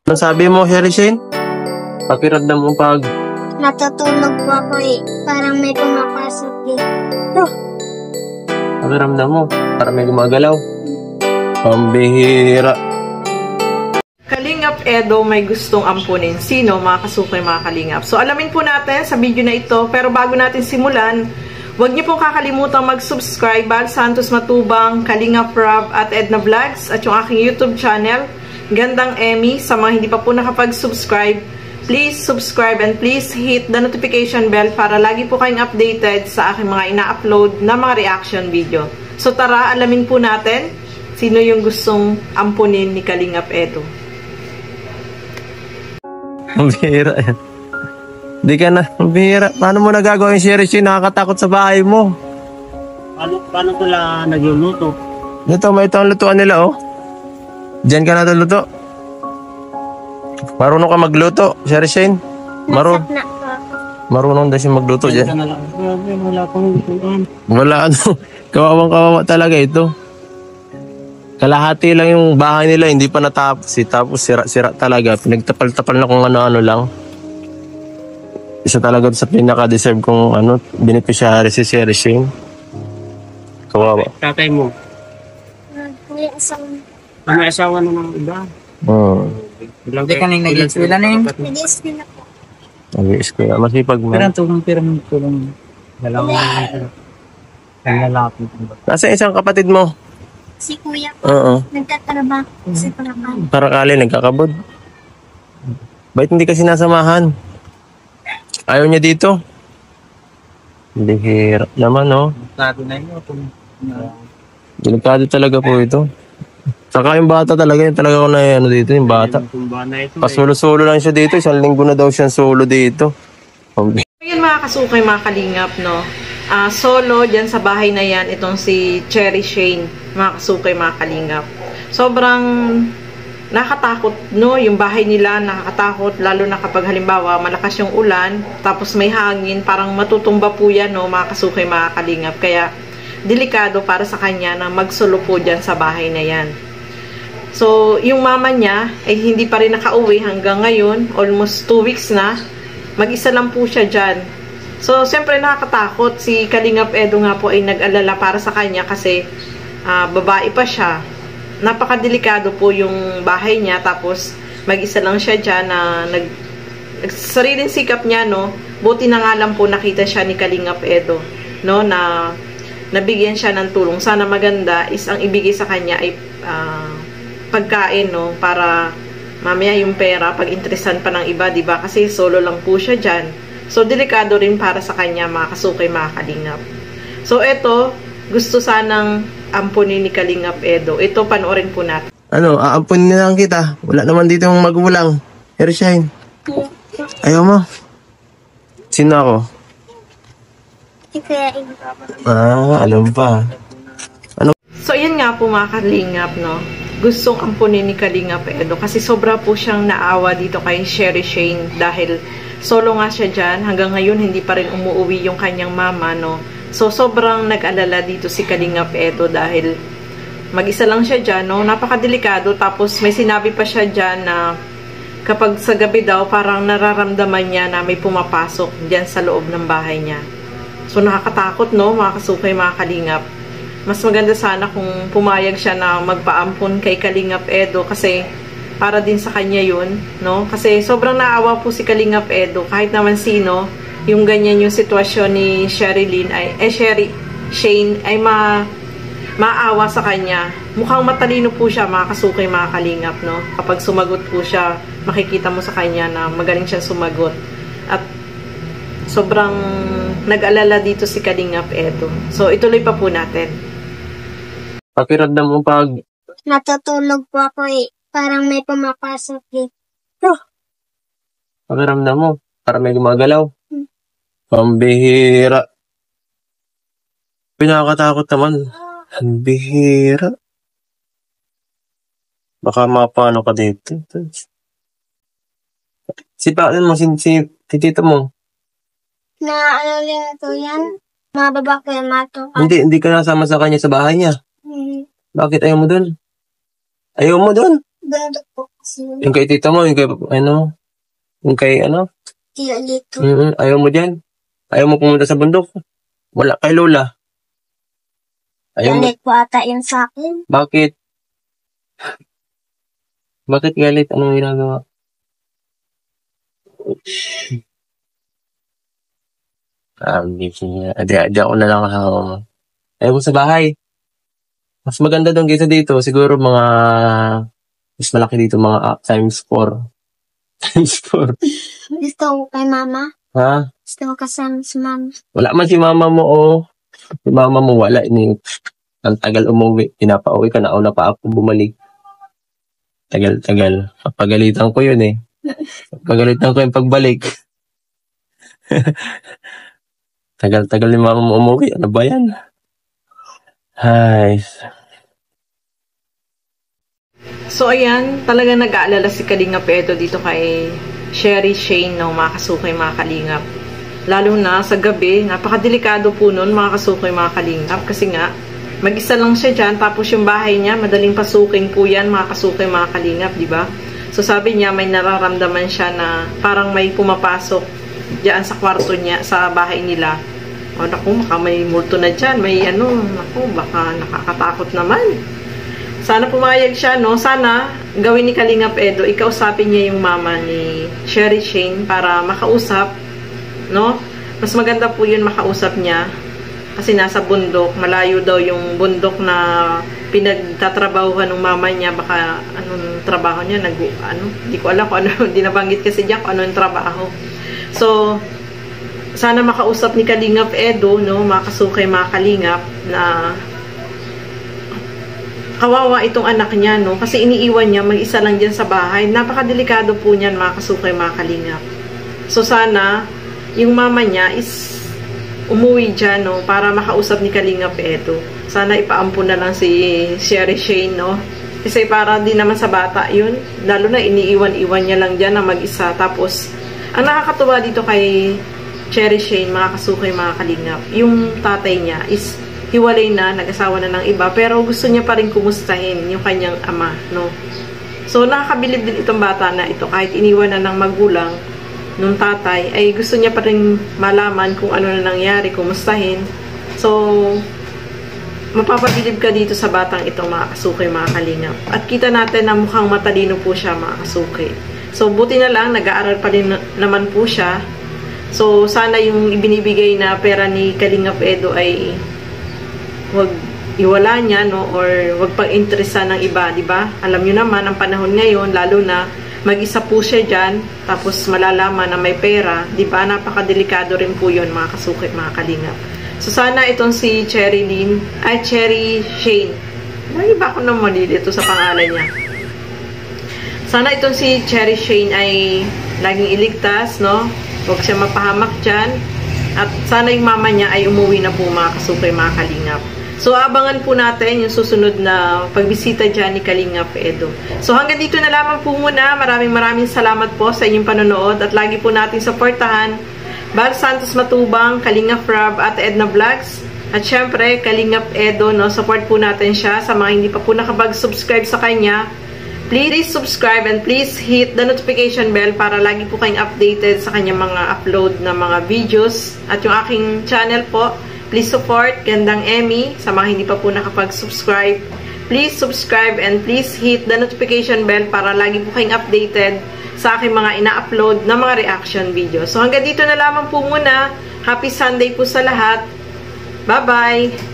Ano sabi mo, Sherry Shane? Pakiramdam mo pag... Natutulog po ako eh. Parang may pumapasok eh. Pakiramdam mo, parang may gumagalaw. Pambihira. Kalingap Edo may gustong ampunin. Sino? Mga kasukay, mga kalingap. So, alamin po natin sa video na ito. Pero bago natin simulan, huwag niyo pong kakalimutan mag-subscribe. Bal Santos Matubang, Kalingap Rob at Edna Vlogs at yung aking YouTube channel, Gandang Emmy. Sa mga hindi pa po nakapag-subscribe, please subscribe and please hit the notification bell para lagi po kayong updated sa aking mga ina-upload na mga reaction video. So tara, alamin po natin sino yung gustong ampunin ni Kalingap Edo. Ang bihira yan. Hindi ka na, ang bihira. Paano mo nagagawa yung Sherry Shane? Nakakatakot sa bahay mo. Paano sila nagluluto? Ito, may itong lutuan nila, oh. Diyan ka na luto. Marunong ka magluto, Sherry Shane? Nasap na po ako. Marunong daw siya magluto Diyan ka dyan. na lang. Grabe, wala pang lutuan. Wala ano. Kawawang-kawawa talaga ito. Kalahati lang yung bahay nila, hindi pa natapos. Tapos sira-sira talaga. Pinagtapal-tapal na kung ano-ano lang. Isa talaga sa pinaka-deserve kong beneficiary si Sherry Shane. Kawawa. Tatay mo, May asawa. may asawa na ng iba. Oo. Hindi ka nang nag-eskwela na yun. Nag-iiskin ako. Nag-i-eskwela. Masipag Pero man. tulong. Dalawa ang lalaki. Nasa isang kapatid mo? Si kuya po. Oo. Nagtatrabaho sa Parapan. Para kali nagkakabod. Bakit hindi ka sinasamahan? Ayaw niya dito? Hindi hirap naman, no? Tado na yun. Delikado talaga po ito. Saka yung bata talaga, yung talaga ko na dito, yung bata. Tumba na ito. Pasulo-sulo lang siya dito, 1 linggo na daw siyang solo dito. Ayun mga kasukay, mga kalingap, no? Solo dyan sa bahay na yan, itong si Sherry Shane, mga kasukay, mga kalingap. Sobrang nakatakot, no? Yung bahay nila nakakatakot, lalo na kapag halimbawa malakas yung ulan, tapos may hangin, parang matutumba po yan, no? Mga kasukay, mga kalingap. Kaya delikado para sa kanya na magsolo po dyan sa bahay na yan. So, yung mama niya ay hindi pa rin nakauwi hanggang ngayon, almost 2 weeks na. Mag-isa lang po siya dyan. So, siyempre nakakatakot. Si Kalingap Edo nga po ay nag-alala para sa kanya kasi babae pa siya. Napakadelikado po yung bahay niya. Tapos, mag-isa lang siya dyan na sariling sikap niya, no? Buti na nga lang po nakita siya ni Kalingap Edo, no? Na nabigyan siya ng tulong. Sana maganda is ang ibigay sa kanya ay pagkain, no? Para mamaya yung pera, pag-interesan pa ng iba, diba? Kasi solo lang po siya dyan. So, delikado rin para sa kanya, mga kasukay, mga kalingap. So, eto, gusto sanang ampunin ni Kalingap Edo. Ito, panoorin po natin. Aampunin na lang kita. Wala naman dito yung magulang. Sherry Shane, ayaw mo? Sino ako? Si Kuya Ibo. Alam pa. So, yan nga po, mga kalingap, no? Gustong ampunin ni Kalingap Edo kasi sobra po siyang naawa dito kay Sherry Shane dahil solo nga siya dyan. Hanggang ngayon, hindi pa rin umuwi yung kanyang mama, no? So, sobrang nag-alala dito si Kalingap Edo dahil mag-isa lang siya dyan, no? Napakadelikado. Tapos, may sinabi pa siya dyan na kapag sa gabi daw, parang nararamdaman niya na may pumapasok dyan sa loob ng bahay niya. So, nakakatakot, no? Mga kasukay, mga kalingap. Mas maganda sana kung pumayag siya na magpaampun kay Kalingap Edo kasi para din sa kanya yun, no? Kasi sobrang naawa po si Kalingap Edo. Kahit naman sino, yung ganyan yung sitwasyon ni Sherry Shane ay maawa sa kanya. Mukhang matalino po siya, mga kasukay, mga kalingap, no? Kapag sumagot po siya, makikita mo sa kanya na magaling siyang sumagot. At sobrang nag-alala dito si Kalingap Edo. So, ituloy pa po natin. Pakiramdam mo pag... Natutulog po ako eh. Parang may pumapasok eh. Pakiramdam mo, parang may gumagalaw. Pambihira. Pinakatakot naman. Ang bihira. Baka mapano ka dito. Si tito mo. Na ano lang ito yan? Mga babae mato. Hindi ka nasama sa kanya sa bahay niya. Bakit ayaw mo dun? Ayaw mo dun? Doon po. Yung kay tita mo, yung kay, ano, yung kay, ano, Tio Lito. ayaw mo dyan? Ayaw mo pumunta sa bundok? Wala kay Lola? Ayaw mo? Galit po ata yun sa akin. Bakit? Bakit galit? Anong ginagawa? Di ako na lang kasama mo. Ayaw mo sa bahay. Mas maganda doon kaysa dito. Siguro mga, mas malaki dito, mga times 4. Times 4. Gusto ko kay mama. Ha? Gusto ko kasama si mama. Wala man si mama mo, oh. Si mama mo wala. Ang tagal umuwi. Pinapauwi ka na. Una pa ako bumalik. Tagal. Papagalitan ko yun eh. Papagalitan ko yung pagbalik. Tagal ni mama mo umuwi. Ano ba yan? Ay. So ayan, talaga nag-aalala si Kalingap Edo dito kay Sherry Shane, no, mga kasukay, mga kalingap. Lalo na sa gabi, napakadelikado po nun, mga kasukay, mga kalingap. Kasi nga, mag-isa lang siya dyan, tapos yung bahay niya, madaling pasukin po yan, mga kasukay, mga kalingap, di ba? So sabi niya, may nararamdaman siya na parang may pumapasok dyan sa kwarto niya, sa bahay nila. O naku, baka may multo na dyan, may ano, naku, baka nakakatakot naman. Sana pumayag siya, no? Sana gawin ni Kalingap Edo, ikausapin niya yung mama ni Sherry Shane para makausap, no? Mas maganda po yun makausap niya kasi nasa bundok, malayo daw yung bundok na pinagtatrabahuhan ng mama niya, baka anong trabaho niya, hindi ko alam kung ano, hindi nabanggit kasi diyan kung ano yung trabaho. So, sana makausap ni Kalingap Edo, no? Mga kasukay, mga kalingap, na kawawa itong anak niya, no? Kasi iniiwan niya, mag-isa lang dyan sa bahay. Napakadelikado po niyan, mga kasukay, mga kalingap. So, sana, yung mama niya is umuwi dyan, no? Para makausap ni Kalingap Edo. Sana ipaampun na lang si Sherry Shane, no? Kasi para di naman sa bata yun. Lalo na iniiwan-iwan niya lang dyan na mag-isa. Tapos, ang nakakatuwa dito kay Sherry Shane, mga kasukay, mga kalingap, yung tatay niya is hiwalay na, nag-asawa na ng iba, pero gusto niya pa rin kumustahin yung kanyang ama, no? So, nakakabilib din itong bata na ito, kahit iniwan na ng magulang nung tatay, ay gusto niya pa rin malaman kung ano na nangyari, kumustahin. So, mapapabilib ka dito sa batang itong, mga kasukay, mga kalingap. At kita natin na mukhang matalino po siya, mga kasukay. So, buti na lang, nag-aaral pa rin naman po siya. So, sana yung ibinibigay na pera ni Kalingap Edo ay wag iwala niya, no, or wag pag-interesa ng iba, di ba? Alam niyo naman ang panahon ngayon, lalo na mag-isa po siya diyan, tapos malalaman na may pera, di ba? Napakadelikado rin po 'yon, mga kasukit, mga kalingap. So sana itong si Sherry Shane. May iba ako nang malilito sa pangalan niya. Sana itong si Sherry Shane ay laging iligtas, no? Huwag siya mapahamak diyan. At sana yung mama niya ay umuwi na po, mga kasukay, mga kalingap. So, abangan po natin yung susunod na pagbisita dyan ni Kalingap Edo. So, hanggang dito na lamang po muna. Maraming salamat po sa inyong panonood at lagi po natin supportahan Bar Santos Matubang, Kalingap Rob at Edna Vlogs. At syempre, Kalingap Edo, no? Support po natin siya. Sa mga hindi pa po nakapag-subscribe sa kanya, please subscribe and please hit the notification bell para lagi po kayong updated sa kanyang mga upload na mga videos. At yung aking channel po, please support Gandang Emmy. Sa mga hindi pa po nakapag-subscribe, please subscribe and please hit the notification bell para lagi po kayong updated sa aking mga ina-upload na mga reaction videos. So hanggang dito na lamang po muna. Happy Sunday po sa lahat. Bye-bye!